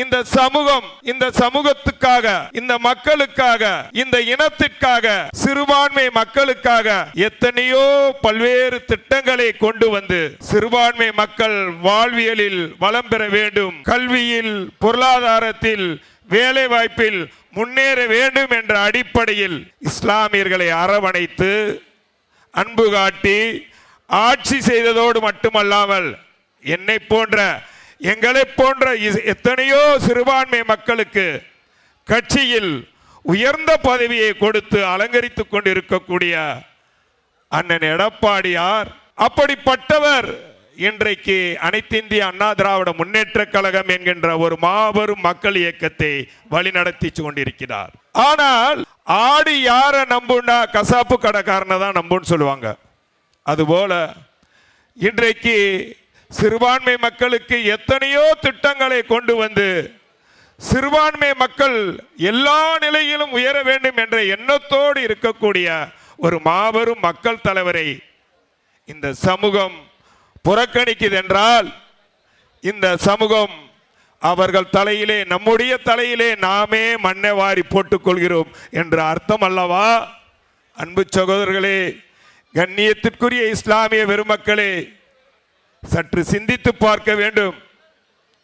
இந்த சமூகம், இந்த சமூகத்துக்காக, இந்த மக்களுக்காக, இந்த இனத்திற்காக, சிறுபான்மை மக்களுக்காக எத்தனையோ பல்வேறு திட்டங்களை கொண்டு வந்து சிறுபான்மை மக்கள் வாழ்வியலில் வளம் பெற வேண்டும், கல்வியில், பொருளாதாரத்தில், வேலை வாய்ப்பில் முன்னேற வேண்டும் என்ற அடிப்படையில் இஸ்லாமியர்களை அரவணைத்து அன்பு காட்டி ஆட்சி செய்ததோடு மட்டுமல்லாமல் என்னை போன்ற, எங்களை போன்ற எத்தனையோ சிறுபான்மை மக்களுக்கு கட்சியில் உயர்ந்த பதவியை கொடுத்து அலங்கரித்துக் கொண்டிருக்கக்கூடிய அண்ணன் எடப்பாடியார் அப்படிப்பட்டவர் இன்றைக்கு அனைத்திந்திய அண்ணா திராவிட முன்னேற்ற கழகம் என்கின்ற ஒரு மாபெரும் மக்கள் இயக்கத்தை வழிநடத்தி கொண்டிருக்கிறார். ஆனால் ஆடு யார நம்புனா கசாப்பு கடைக்காரனை தான் நம்புன்னு சொல்லுவாங்க. அதுபோல இன்றைக்கு சிறுபான்மை மக்களுக்கு எத்தனையோ திட்டங்களை கொண்டு வந்து சிறுபான்மை மக்கள் எல்லா நிலையிலும் உயர வேண்டும் என்ற எண்ணத்தோடு இருக்கக்கூடிய ஒரு மாபெரும் மக்கள் தலைவரை இந்த சமூகம் புறக்கணிக்குது என்றால் இந்த சமூகம் அவர்கள் தலையிலே, நம்முடைய தலையிலே நாமே மண்ணை வாரி போட்டுக் கொள்கிறோம் என்ற அர்த்தம் அல்லவா? அன்பு சகோதரர்களே, கண்ணியத்திற்குரிய இஸ்லாமிய பெருமக்களே, சற்று சிந்தித்து பார்க்க வேண்டும்.